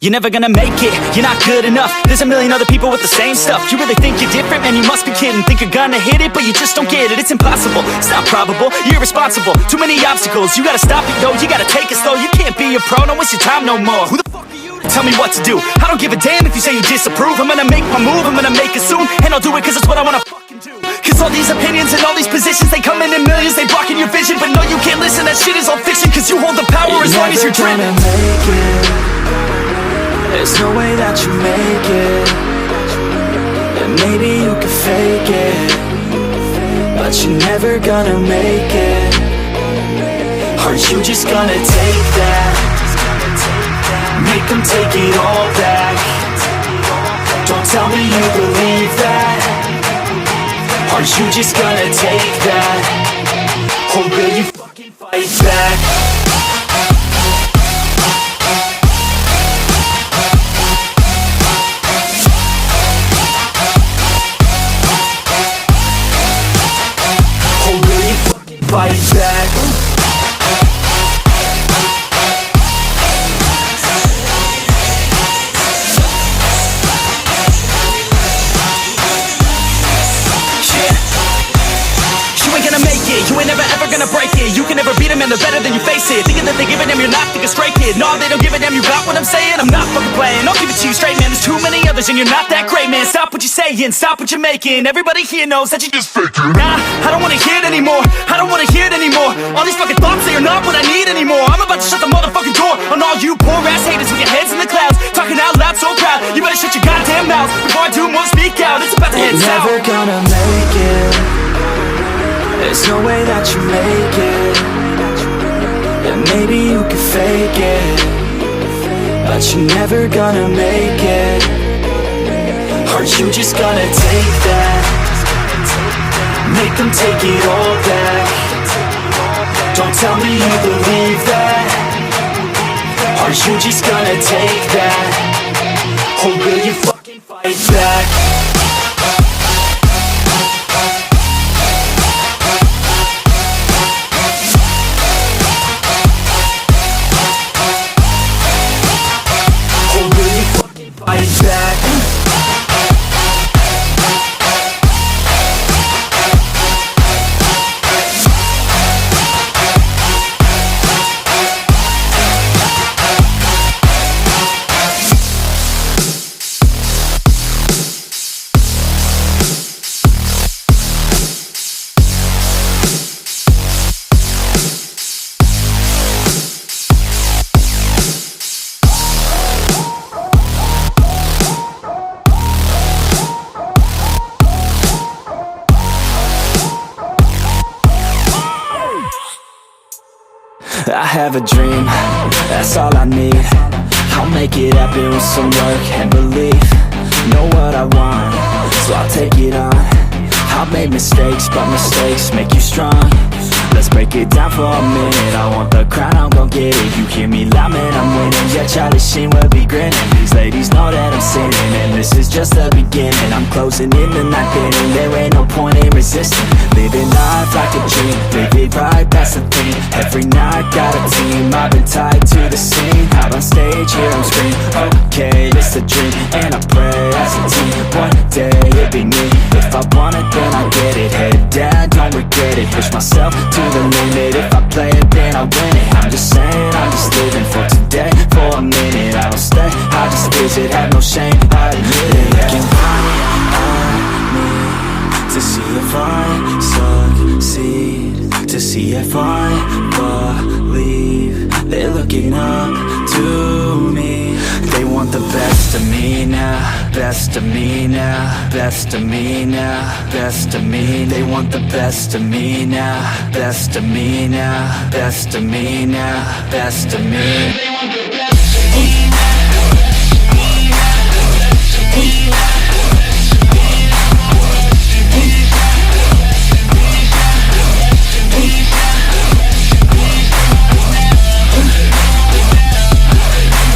You're never gonna make it, you're not good enough. There's a million other people with the same stuff. You really think you're different? Man, you must be kidding. Think you're gonna hit it, but you just don't get it. It's impossible, it's not probable, you're irresponsible. Too many obstacles, you gotta stop it, yo. You gotta take it slow, you can't be a pro. Don't waste your time no more. Who the fuck are you to tell me what to do? I don't give a damn if you say you disapprove. I'm gonna make my move, I'm gonna make it soon. And I'll do it cause it's what I wanna fucking do. Cause all these opinions and all these positions, they come in millions, they blocking your vision. But no, you can't listen, that shit is all fiction. Cause you hold the power as long as you're dreaming. There's no way that you make it. And maybe you can fake it, but you're never gonna make it. Aren't you just gonna take that? Make them take it all back. Don't tell me you believe that. Aren't you just gonna take that? Or will you fucking fight back? Fight back. You ain't gonna make it, you ain't never ever gonna break it. You can never beat them and they're better than you face it. Thinking that they give a damn, you're not thinking straight, kid. No, they don't give a damn, you got what I'm saying? I'm not fucking playing, I'll give it to you straight, man. There's too many others and you're not that great, man. Stop what you're saying, stop what you're making. Everybody here knows that you just faking. Nah, I don't wanna hear it anymore, I don't wanna hear it anymore. All these fucking thoughts, they are not what I need anymore. I'm about to shut the motherfucking door on all you poor ass haters with your heads in the clouds, talking out loud so proud. You better shut your goddamn mouth before I do more speak out. It's about to head south. You're never gonna make it. There's no way that you make it. And maybe you can fake it, but you're never gonna make it. Aren't you just gonna take that? Make them take it all back. Don't tell me you believe that. Aren't you just gonna take that? Or will you fucking fight back? Fight back. I have a dream, that's all I need. I'll make it happen with some work and belief. Know what I want, so I'll take it on. I've made mistakes, but mistakes make you strong. Let's break it down for a minute. I want the crown, I'm gon' get it. You hear me loud, man, I'm winning. Yeah, Charlie Sheen will be grinning. These ladies know that I'm sinning, and this is just the beginning. I'm closing in the ninth inning. There ain't no point in resisting. Living life like a dream, live it right, that's the thing. Every night got a team, I've been tied to the scene. Out on stage, here I'm screaming, okay, it's a dream. And I pray as a team, one day it'll be me. If I want it, then I get it. Head down, don't regret it. Push myself to the limit. If I play it, then I win it. I'm just saying, I'm just living for today, for a minute. I don't stay, I just visit, have no shame, I admit it. Looking right at me to see if I succeed, to see if I believe. They're looking up to me. They want the best of me now, best of me now, best of me now, best of me. They want the best of me now, best of me now, best of me now, best of me. They want the